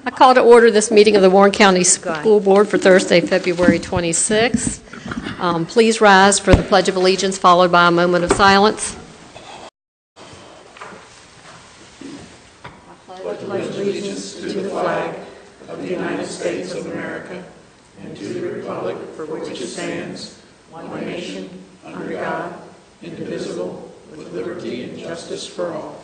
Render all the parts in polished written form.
I call to order this meeting of the Warren County School Board for Thursday, February 26th. Please rise for the Pledge of Allegiance, followed by a moment of silence. I pledge allegiance to the flag of the United States of America and to the republic for which it stands, one nation, under God, indivisible, with liberty and justice for all.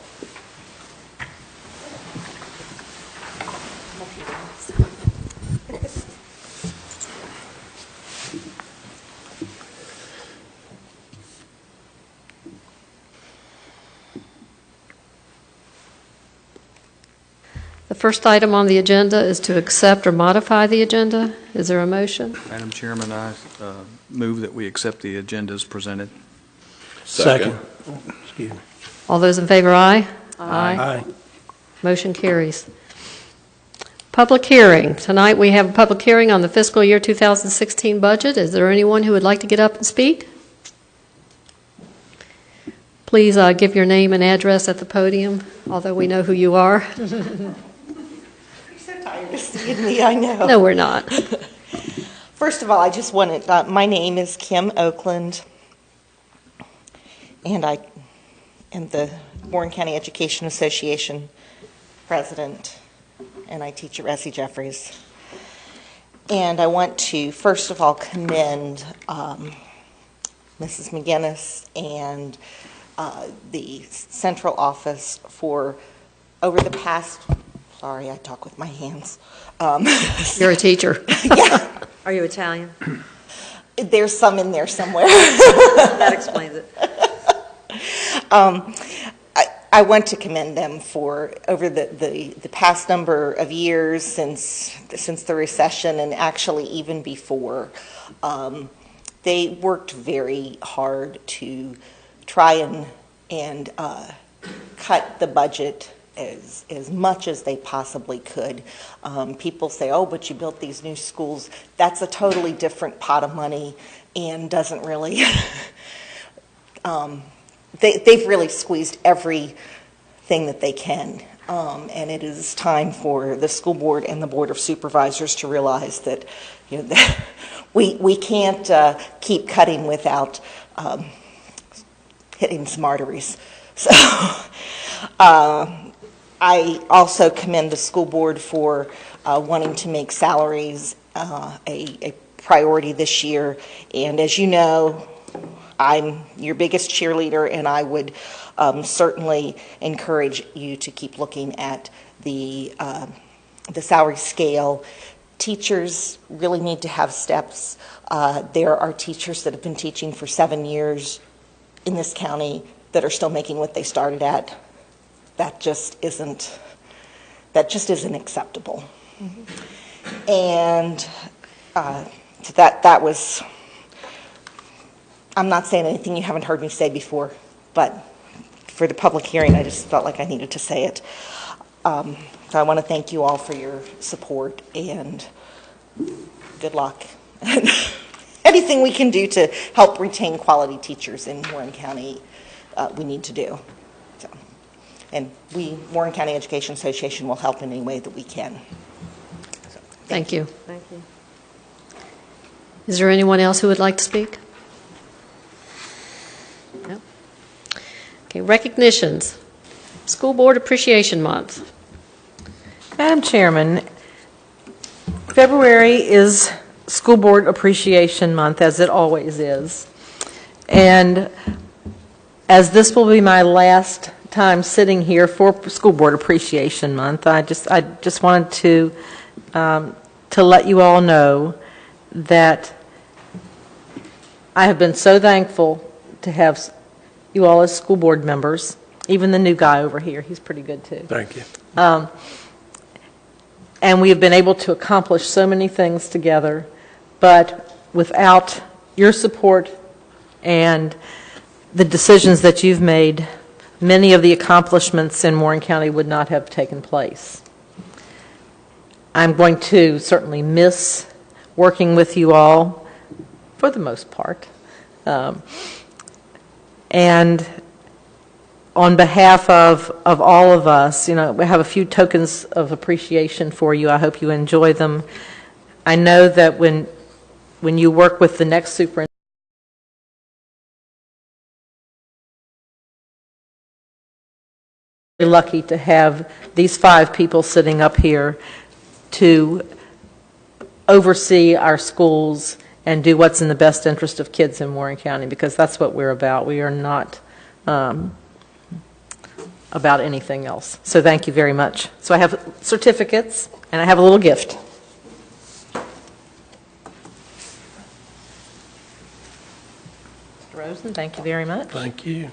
The first item on the agenda is to accept or modify the agenda. Is there a motion? Madam Chairman, I move that we accept the agenda as presented. Second. Excuse me. All those in favor, aye? Aye. Motion carries. Public hearing. Tonight we have a public hearing on the fiscal year 2016 budget. Is there anyone who would like to get up and speak? Please give your name and address at the podium, although we know who you are. You're so tired of seeing me, I know. No, we're not. First of all, I just wanted, my name is Kim Oakland, and I am the Warren County Education Association president, and I teach at Ressie Jeffries. And I want to, first of all, commend Mrs. McGinnis and the central office for, over the past, sorry, I talk with my hands. You're a teacher. Yeah. Are you Italian? There's some in there somewhere. That explains it. I want to commend them for, over the past number of years since the recession, and actually even before, they worked very hard to try and cut the budget as much as they possibly could. People say, oh, but you built these new schools. That's a totally different pot of money and doesn't really, they've really squeezed everything that they can. And it is time for the school board and the board of supervisors to realize that, you know, that we can't keep cutting without hitting some arteries. So I also commend the school board for wanting to make salaries a priority this year. And as you know, I'm your biggest cheerleader, and I would certainly encourage you to keep looking at the salary scale. Teachers really need to have steps. There are teachers that have been teaching for 7 years in this county that are still making what they started at. That just isn't acceptable. Mm-hmm. And that was, I'm not saying anything you haven't heard me say before, but for the public hearing, I just felt like I needed to say it. So I want to thank you all for your support, and good luck. Anything we can do to help retain quality teachers in Warren County, we need to do. So, and we, Warren County Education Association, will help in any way that we can. So, Thank you. Thank you. Is there anyone else who would like to speak? No? Okay, recognitions. School Board Appreciation Month. Madam Chairman, February is School Board Appreciation Month, as it always is. And as this will be my last time sitting here for School Board Appreciation Month, I just wanted to let you all know that I have been so thankful to have you all as school board members. Even the new guy over here, he's pretty good too. Thank you. And we have been able to accomplish so many things together, but without your support and the decisions that you've made, many of the accomplishments in Warren County would not have taken place. I'm going to certainly miss working with you all for the most part. And on behalf of all of us, we have a few tokens of appreciation for you. I hope you enjoy them. I know that when you work with the next superintendent, we're lucky to have these 5 people sitting up here to oversee our schools and do what's in the best interest of kids in Warren County, because that's what we're about. We are not about anything else. So thank you very much. So I have certificates, and I have a little gift. Mr. Rosen, thank you very much. Thank you.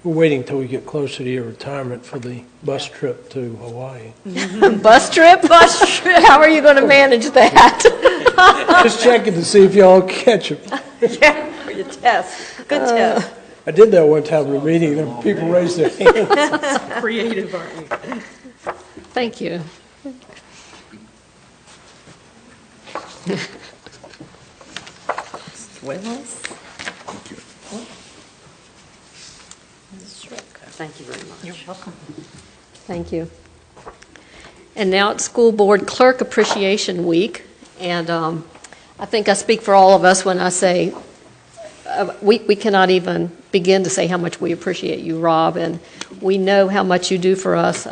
We're waiting until we get closer to your retirement for the bus trip to Hawaii. Bus trip? Bus trip. How are you going to manage that? Just checking to see if y'all catch it. Yeah, for your test. Good test. I did that one time in a meeting, and people raised their hands. Creative, aren't you? Thank you. Thank you very much. You're welcome. Thank you. And now it's School Board Clerk Appreciation Week, and I think I speak for all of us when I say we cannot even begin to say how much we appreciate you, Rob, and we know how much you do for us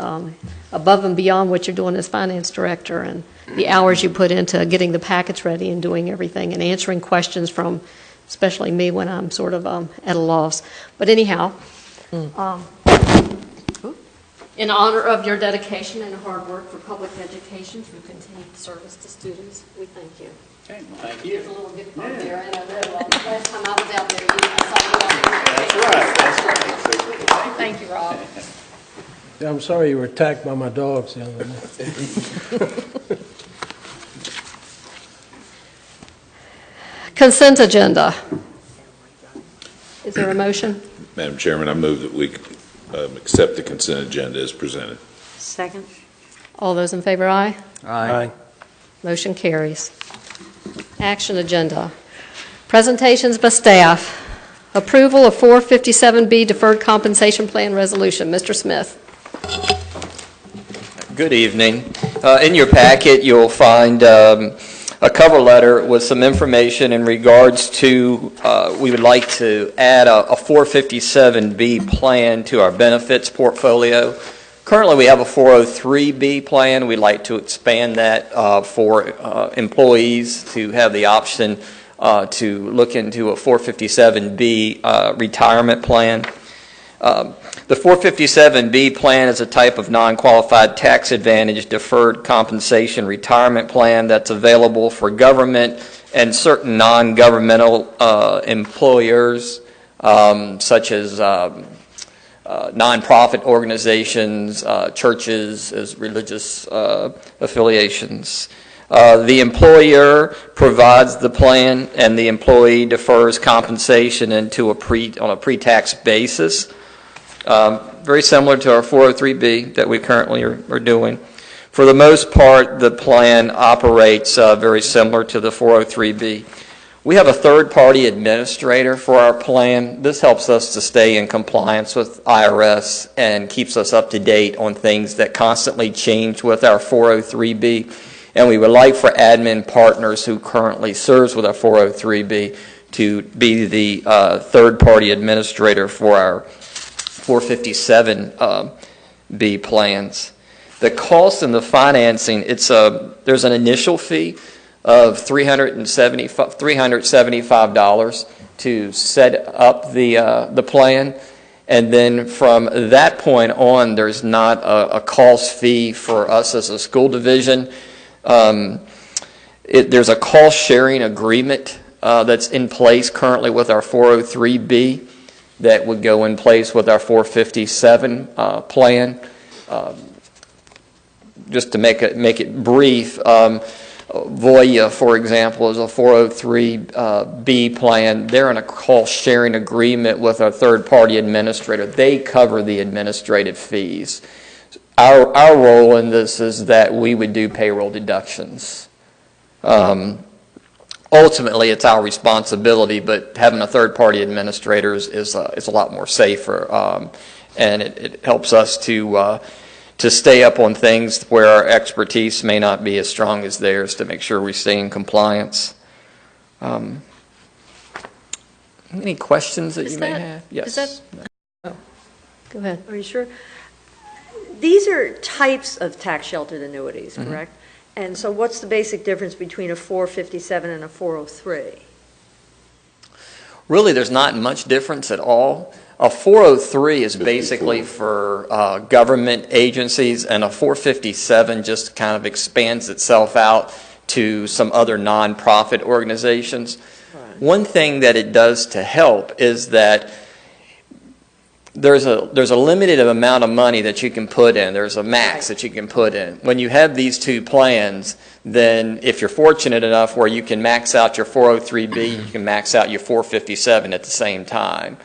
above and beyond what you're doing as Finance Director, and the hours you put into getting the packets ready and doing everything and answering questions from especially me when I'm sort of at a loss. But anyhow, in honor of your dedication and hard work for public education through continued service to students, we thank you. Okay, well, thank you. There's a little gift card there, and I know last time I was out there, I saw you out there. Thank you, Rob. Yeah, I'm sorry you were attacked by my dogs the other day. Consent agenda. Is there a motion? Madam Chairman, I move that we accept the consent agenda as presented. Second. All those in favor, aye. Aye. Motion carries. Action agenda. Presentations by staff. Approval of 457B Deferred Compensation Plan Resolution. Mr. Smith. Good evening. In your packet, you'll find a cover letter with some information in regards to, we would like to add a 457B plan to our benefits portfolio. Currently, we have a 403B plan. We'd like to expand that for employees to have the option to look into a 457B retirement plan. The 457B plan is a type of non-qualified tax advantage deferred compensation retirement plan that's available for government and certain non-governmental employers, such as nonprofit organizations, churches, as religious affiliations. The employer provides the plan, and the employee defers compensation into on a pre-tax basis. Very similar to our 403B that we currently are doing. For the most part, the plan operates very similar to the 403B. We have a third-party administrator for our plan. This helps us to stay in compliance with IRS and keeps us up to date on things that constantly change with our 403B. And we would like for admin partners who currently serves with our 403B to be the third-party administrator for our 457B plans. The cost and the financing, there's an initial fee of $375 to set up the plan, and then from that point on, there's not a cost fee for us as a school division. There's a cost sharing agreement that's in place currently with our 403B that would go in place with our 457 plan. Just to make it brief, Voya, for example, is a 403B plan. They're in a cost sharing agreement with our third-party administrator. They cover the administrative fees. Our role in this is that we would do payroll deductions. ultimately, it's our responsibility, but having a third-party administrator is a lot more safer, and it helps us to stay up on things where our expertise may not be as strong as theirs to make sure we stay in compliance. Any questions that you may have? Yes. Go ahead. Are you sure? These are types of tax-sheltered annuities, correct? And so what's the basic difference between a 457 and a 403? Really, there's not much difference at all. A 403 is basically for government agencies, and a 457 just kind of expands itself out to some other nonprofit organizations. Right. One thing that it does to help is that there's a limited amount of money that you can put in. There's a max that you can put in. When you have these two plans, then if you're fortunate enough where you can max out your 403B, you can max out your 457 at the same time.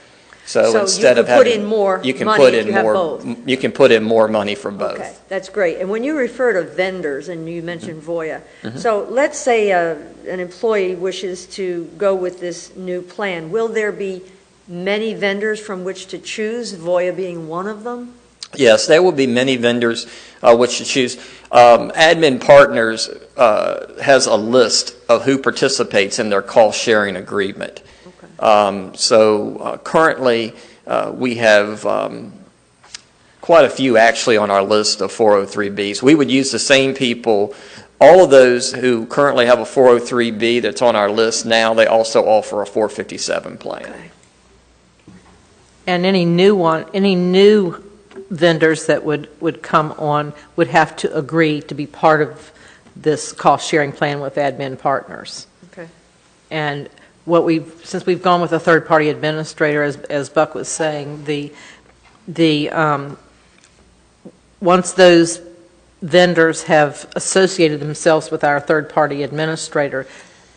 So instead of having, you can put in more. You can put in more money for both. Okay, that's great. And when you refer to vendors, and you mentioned Voya, so let's say an employee wishes to go with this new plan. Will there be many vendors from which to choose, Voya being one of them? Yes, there will be many vendors which to choose. Admin Partners has a list of who participates in their cost sharing agreement. So currently we have quite a few actually on our list of 403Bs. We would use the same people. All of those who currently have a 403B that's on our list now, they also offer a 457 plan. Okay. And any new vendors that would come on would have to agree to be part of this cost-sharing plan with Admin Partners. Okay. And since we've gone with a third-party administrator, as Buck was saying, once those vendors have associated themselves with our third-party administrator,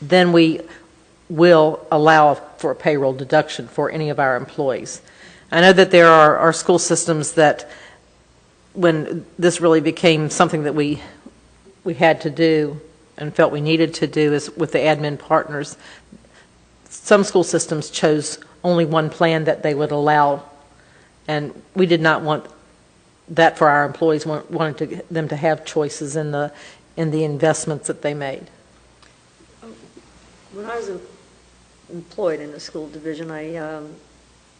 then we will allow for a payroll deduction for any of our employees. I know that there are school systems that, when this really became something that we had to do and felt we needed to do, is with the Admin Partners, some school systems chose only one plan that they would allow, and we did not want that for our employees. We wanted them to have choices in the investments that they made. When I was employed in the school division, I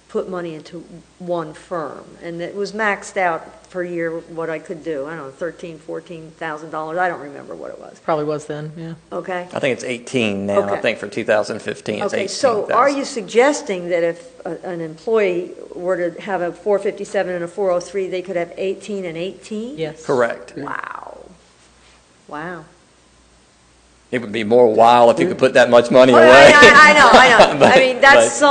put money into one firm, and it was maxed out per year what I could do. I don't know, $13,000-$14,000. I don't remember what it was. Probably was then, yeah. Okay. I think it's 18 now. Okay. I think for 2015 it's 18,000. Okay, so are you suggesting that if an employee were to have a 457 and a 403, they could have 18 and 18? Yes. Correct. Wow. Wow. It would be more wow if you could put that much money away. I know. I mean,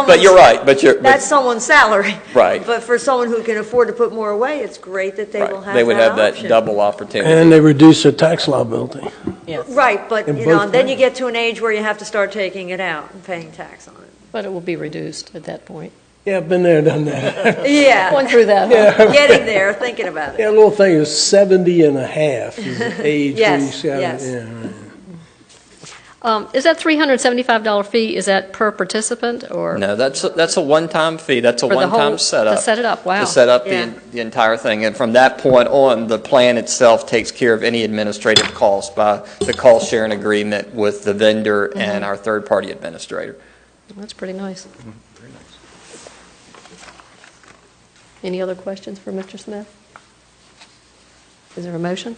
But you're right. That's someone's salary. Right. But for someone who can afford to put more away, it's great that they will have that option. They would have that double opportunity. And they reduce their tax liability. Yes. Right, but In you know, both then you plans. get to an age where you have to start taking it out and paying tax on it. But it will be reduced at that point. Yeah, I've been there, done that. Yeah. Going through that. Huh? Getting there, thinking about Yeah, it. a little thing is 70 and a half is the age where you Yes, got yes. it. Yeah, right. Is that $375 fee, is that per participant, or? No, that's a one-time fee. That's a For the whole- one-time setup. to set it up, wow. To set up Yeah. the entire thing. And from that point on, the plan itself takes care of any administrative costs by the cost sharing agreement with the vendor and our third-party administrator. That's pretty nice. Any other questions for Mr. Smith? Is there a motion?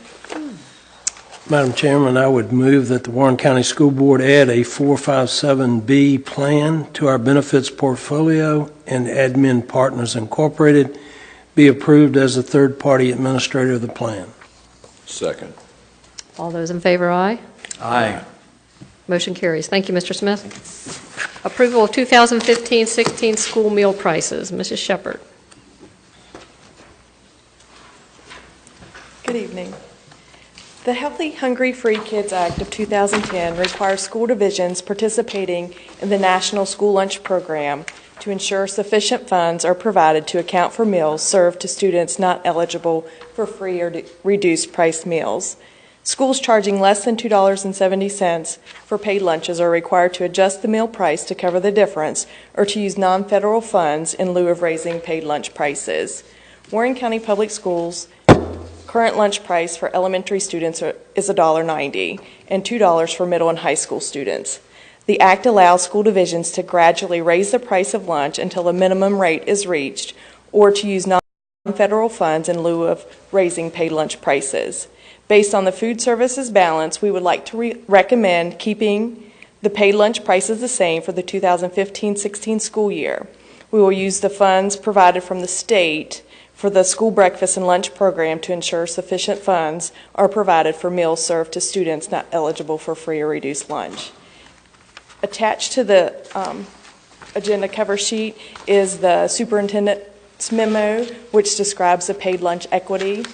Madam Chairman, I would move that the Warren County School Board add a 457B plan to our benefits portfolio and Admin Partners Incorporated be approved as a third-party administrator of the plan. Second. All those in favor, aye. Aye. Motion carries. Thank you, Mr. Smith. Approval of 2015-16 school meal prices. Mrs. Shepherd. Good evening. The Healthy Hungry Free Kids Act of 2010 requires school divisions participating in the National School Lunch Program to ensure sufficient funds are provided to account for meals served to students not eligible for free or reduced price meals. Schools charging less than $2.70 for paid lunches are required to adjust the meal price to cover the difference or to use non-federal funds in lieu of raising paid lunch prices. Warren County Public Schools' current lunch price for elementary students is $1.90 and $2 for middle and high school students. The Act allows school divisions to gradually raise the price of lunch until a minimum rate is reached or to use non-federal funds in lieu of raising paid lunch prices. Based on the food services balance, we would like to recommend keeping the paid lunch prices the same for the 2015-16 school year. We will use the funds provided from the state for the school breakfast and lunch program to ensure sufficient funds are provided for meals served to students not eligible for free or reduced lunch. Attached to the agenda cover sheet is the superintendent's memo, which describes the paid lunch equity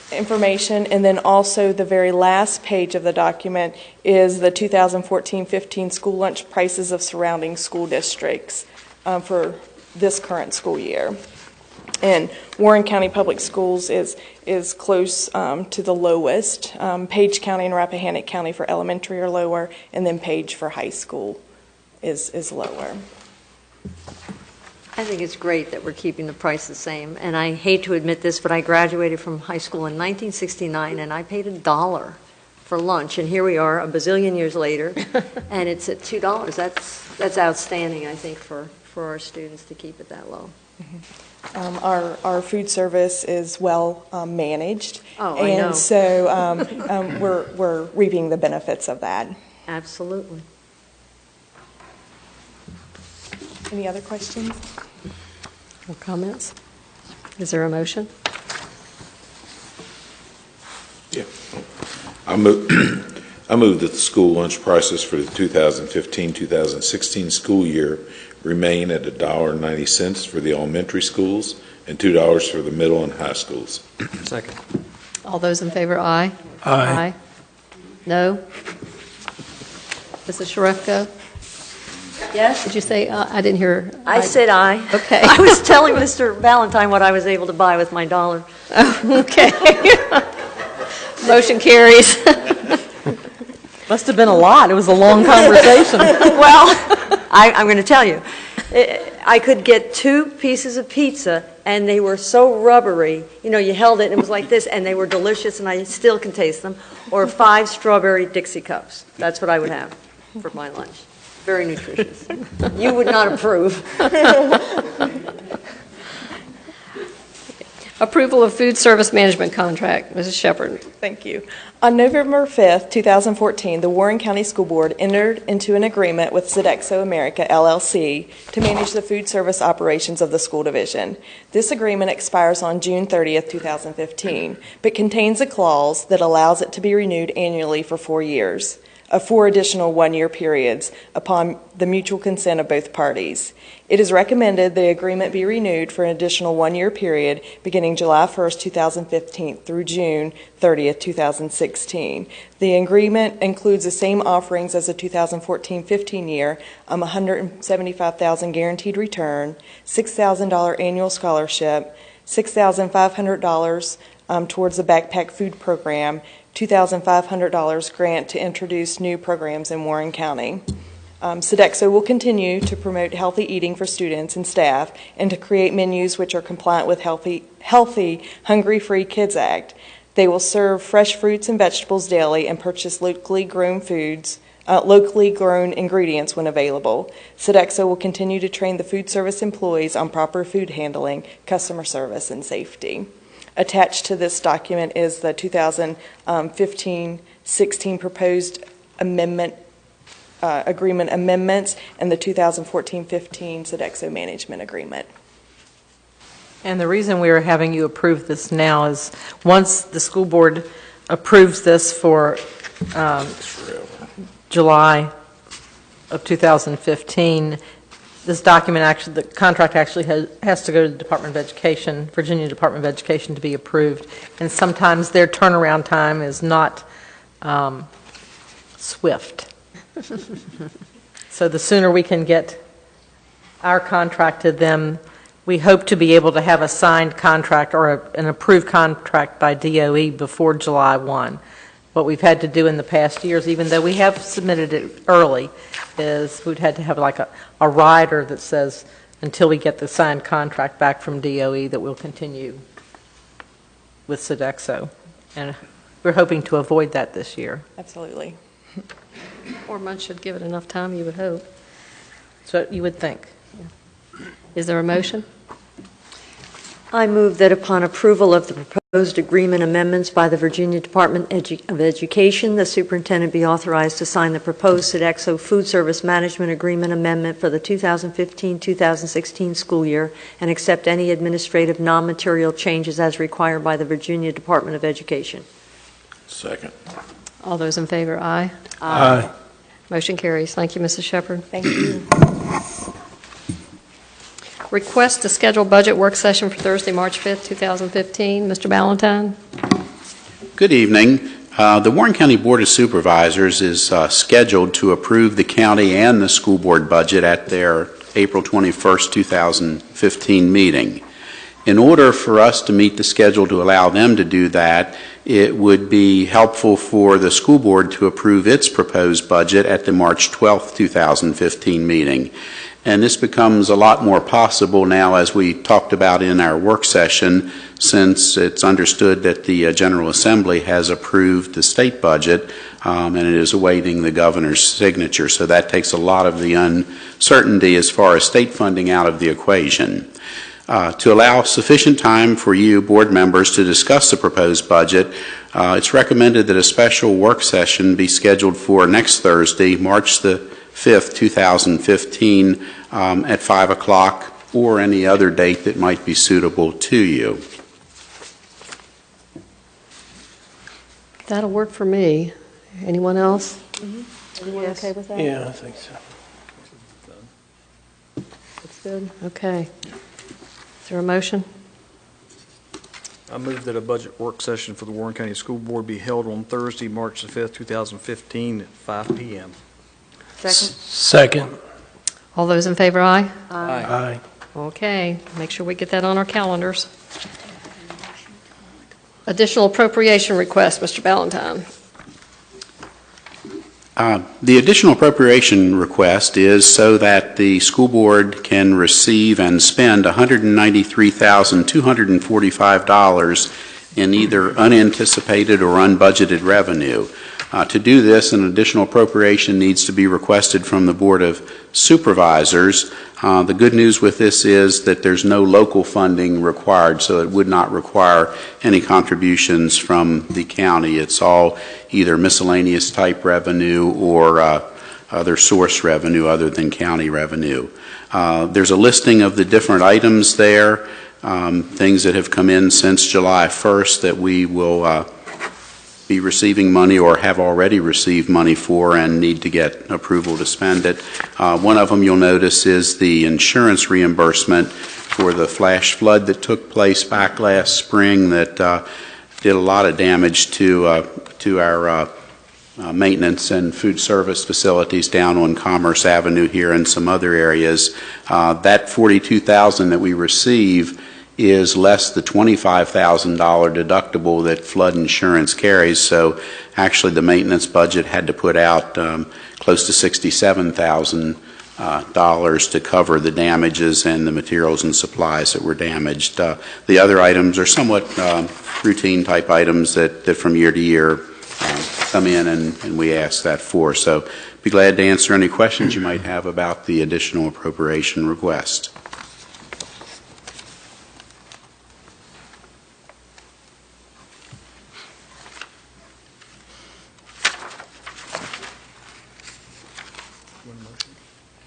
information, and then also the very last page of the document is the 2014-15 school lunch prices of surrounding school districts for this current school year. And Warren County Public Schools is close to the lowest. Page County and Rappahannock County for elementary are lower, and then Page for high school is lower. I think it's great that we're keeping the price the same, and I hate to admit this, but I graduated from high school in 1969, and I paid $1 for lunch, and here we are a bazillion years later, and it's at $2. That's outstanding, I think, for our students to keep it that low. Mm-hmm. Our food service is well managed, Oh, I know. and so we're reaping the benefits of that. Absolutely. Any other questions? Or comments? Is there a motion? Yeah. I move that the school lunch prices for the 2015-2016 school year remain at $1.90 for the elementary schools and $2 for the middle and high schools. Second. All those in favor, aye? Aye. No? Mrs. Sharefko? Yes? Did you say, I didn't hear? I said aye. Okay. I was telling Mr. Valentine what I was able to buy with my $1. Okay. Motion carries. Must have been a lot. It was a long conversation. Well, I'm going to tell you. I could get 2 pieces of pizza, and they were so rubbery. You know, you held it, and it was like this, and they were delicious, and I still can taste them. Or 5 strawberry Dixie cups. That's what I would have for my lunch. Very nutritious. You would not approve. Approval of food service management contract. Mrs. Shepherd. Thank you. On November 5th, 2014, the Warren County School Board entered into an agreement with Sodexo America, LLC, to manage the food service operations of the school division. This agreement expires on June 30th, 2015, but contains a clause that allows it to be renewed annually for 4 years. Of 4 additional one-year periods upon the mutual consent of both parties. It is recommended the agreement be renewed for an additional one-year period beginning July 1st, 2015 through June 30th, 2016. The agreement includes the same offerings as the 2014-15 year, $175,000 guaranteed return, $6,000 annual scholarship, $6,500 towards the backpack food program, $2,500 grant to introduce new programs in Warren County. Sodexo will continue to promote healthy eating for students and staff and to create menus which are compliant with Healthy Hungry Free Kids Act. They will serve fresh fruits and vegetables daily and purchase locally grown ingredients when available. Sodexo will continue to train the food service employees on proper food handling, customer service, and safety. Attached to this document is the 2015-16 proposed agreement amendments and the 2014-15 Sodexo management agreement. And the reason we are having you approve this now is once the school board approves this for July of 2015, this document the contract actually has to go to the Department of Education, Virginia Department of Education, to be approved. And sometimes their turnaround time is not swift. So the sooner we can get our contract to them, we hope to be able to have a signed contract or an approved contract by DOE before July 1. what we've had to do in the past years, even though we have submitted it early, is we've had to have like a rider that says, until we get the signed contract back from DOE, that we'll continue with Sodexo. And we're hoping to avoid that this year. Absolutely. 4 months should give it enough time, you would hope. So you would think. Is there a motion? I move that upon approval of the proposed agreement amendments by the Virginia Department of Education, the superintendent be authorized to sign the proposed Sodexo Food Service Management Agreement amendment for the 2015-2016 school year and accept any administrative non-material changes as required by the Virginia Department of Education. Second. All those in favor, aye. Aye. Motion carries. Thank you, Mrs. Shepherd. Thank you. Request to schedule budget work session for Thursday, March 5th, 2015. Mr. Ballantyne. Good evening. The Warren County Board of Supervisors is scheduled to approve the county and the school board budget at their April 21st, 2015 meeting. In order for us to meet the schedule to allow them to do that, it would be helpful for the school board to approve its proposed budget at the March 12th, 2015 meeting. And this becomes a lot more possible now, as we talked about in our work session, since it's understood that the General Assembly has approved the state budget and it is awaiting the governor's signature. So that takes a lot of the uncertainty as far as state funding out of the equation. To allow sufficient time for you, board members, to discuss the proposed budget, it's recommended that a special work session be scheduled for next Thursday, March the 5th, 2015, at 5 o'clock or any other date that might be suitable to you. That'll work for me. Anyone else? Anyone okay with that? Yeah, I think so. That's good. Okay. Is there a motion? I move that a budget work session for the Warren County School Board be held on Thursday, March the 5th, 2015 at 5 p.m. Second? Second. All those in favor, aye. Aye. Okay, make sure we get that on our calendars. Additional appropriation request, Mr. Ballantyne. The additional appropriation request is so that the school board can receive and spend $193,245 in either unanticipated or unbudgeted revenue. To do this, an additional appropriation needs to be requested from the Board of Supervisors. The good news with this is that there's no local funding required, so it would not require any contributions from the county. It's all either miscellaneous type revenue or other source revenue other than county revenue. There's a listing of the different items there, things that have come in since July 1st that we will be receiving money or have already received money for and need to get approval to spend it. One of them you'll notice is the insurance reimbursement for the flash flood that took place back last spring that did a lot of damage to our maintenance and food service facilities down on Commerce Avenue here and some other areas. That $42,000 that we receive is less the $25,000 deductible that flood insurance carries. So actually the maintenance budget had to put out close to $67,000 to cover the damages and the materials and supplies that were damaged. The other items are somewhat routine type items that from year to year come in and we ask that for. So be glad to answer any questions you might have about the additional appropriation request.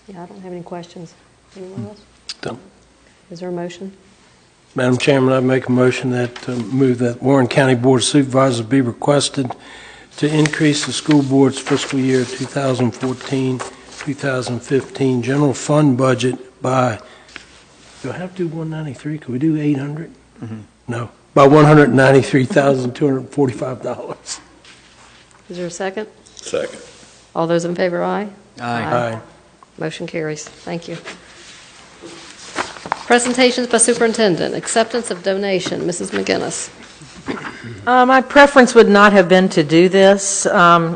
Yeah, I don't have any questions. Anyone else? No. Is there a motion? Madam Chairman, I make a motion that move that Warren County Board of Supervisors be requested to increase the school board's fiscal year 2014-2015 general fund budget by, do I have to do 193? Could we do 800? No, by $193,245. Is there a second? Second. All those in favor, aye. Aye. Motion carries. Thank you. Presentations by Superintendent. Acceptance of donation. Mrs. McGinnis. My preference would not have been to do this, to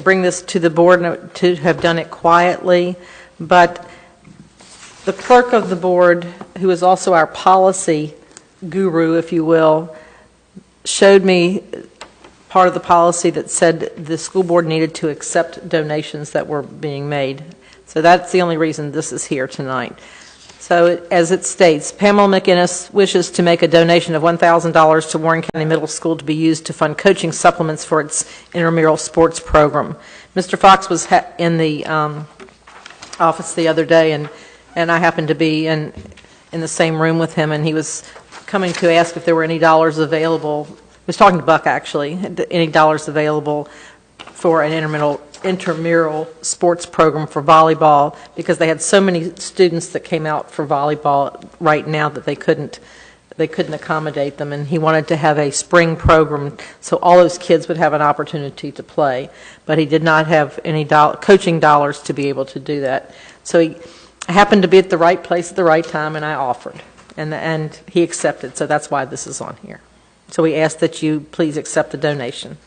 bring this to the board, and to have done it quietly, but the clerk of the board, who is also our policy guru, if you will, showed me part of the policy that said the school board needed to accept donations that were being made. So that's the only reason this is here tonight. So as it states, Pamela McInnes wishes to make a donation of $1,000 to Warren County Middle School to be used to fund coaching supplements for its intramural sports program. Mr. Fox was in the office the other day, and I happened to be in the same room with him, and he was coming to ask if there were any dollars available. He was talking to Buck, actually, any dollars available for an intramural sports program for volleyball, because they had so many students that came out for volleyball right now that they couldn't accommodate them, and he wanted to have a spring program so all those kids would have an opportunity to play, but he did not have any coaching dollars to be able to do that. So he happened to be at the right place at the right time, and I offered, and he accepted, so that's why this is on here. So we ask that you please accept the donation.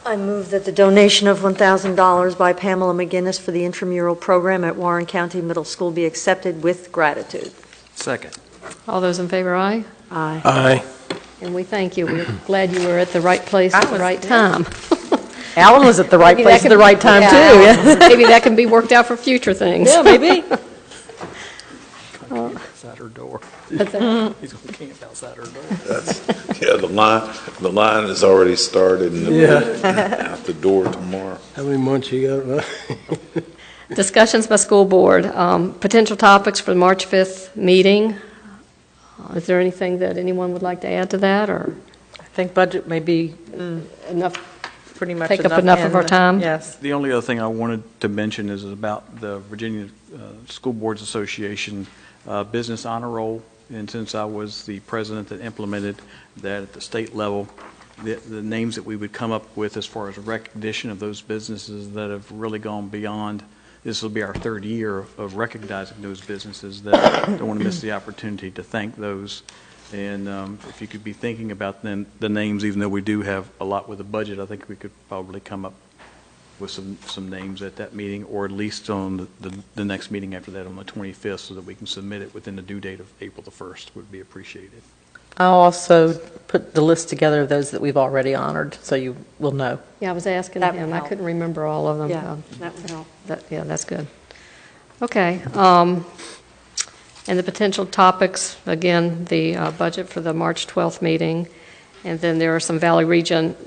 I move that the donation of $1,000 by Pamela McGinnis for the intramural program at Warren County Middle School be accepted with gratitude. Second. All those in favor, aye? Aye. Aye. And we thank you. We're glad you were at the right place at the right time. Alan was at the right place at the right time, too. Maybe that can be worked out for future things. Yeah, maybe. Outside her door. What's that? He's going to camp outside her door. Yeah, the line is already started and out the door tomorrow. How many months you got? Discussions by school board. Potential topics for the March 5th meeting. Is there anything that anyone would like to add to that, or I think budget may be enough? pretty much Take up enough of our time? Yes. The only other thing I wanted to mention is about the Virginia School Boards Association business honor roll. And since I was the president that implemented that at the state level, the names that we would come up with as far as recognition of those businesses that have really gone beyond, this will be our third year of recognizing those businesses that don't want to miss the opportunity to thank those. And if you could be thinking about the names, even though we do have a lot with the budget, I think we could probably come up with some names at that meeting, or at least on the next meeting after that on the 25th, so that we can submit it within the due date of April the 1st would be appreciated. I'll also put the list together of those that we've already honored, so you will know. Yeah, I was asking That would him. I help. couldn't remember all of them. Yeah, that would help. Yeah, that's good. Okay. And the potential topics, again, the budget for the March 12th meeting, and then there are some Valley Region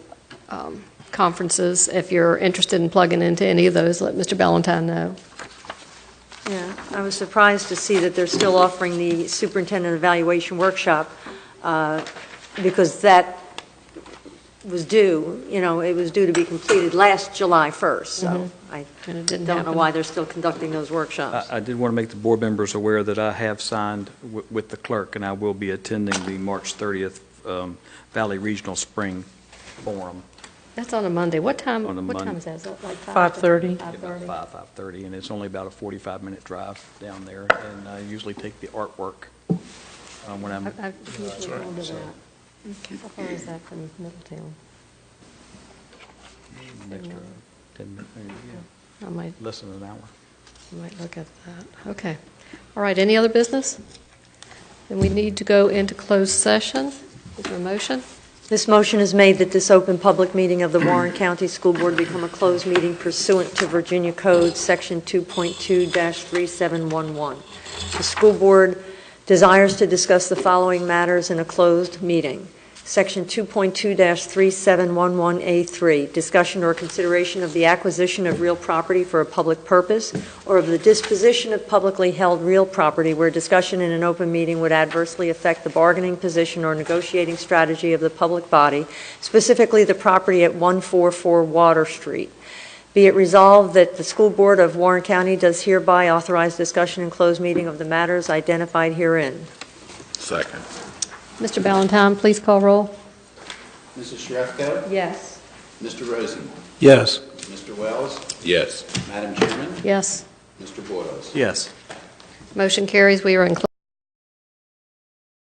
conferences. If you're interested in plugging into any of those, let Mr. Ballantyne know. Yeah, I was surprised to see that they're still offering the superintendent evaluation workshop, because that was due, it was due to be completed last July 1st, so I And it didn't don't know happen. why they're still conducting those workshops. I did want to make the board members aware that I have signed with the clerk, and I will be attending the March 30th Valley Regional Spring Forum. That's on a Monday. What time? On a What time Monday. is that? Is that like 5:30? 5:30. About 5:30, and it's only about a 45-minute drive down there, and I usually take the artwork when I'm... I've usually gone to that. How far is that from Middletown? An extra 10 minutes, maybe, yeah. I might Less than an hour. look at that. Okay. All right, any other business? Then we need to go into closed session. Is there a motion? This motion is made that this open public meeting of the Warren County School Board become a closed meeting pursuant to Virginia Code Section 2.2-3711. The school board desires to discuss the following matters in a closed meeting. Section 2.2-3711A3, discussion or consideration of the acquisition of real property for a public purpose, or of the disposition of publicly held real property where discussion in an open meeting would adversely affect the bargaining position or negotiating strategy of the public body, specifically the property at 144 Water Street. Be it resolved that the School Board of Warren County does hereby authorize discussion in closed meeting of the matters identified herein. Second. Mr. Ballantyne, please call roll. Mrs. Shrefko? Yes. Mr. Rosen? Yes. Mr. Wells? Yes. Madam Chairman? Yes. Mr. Boyles? Yes. Motion carries. We are in closed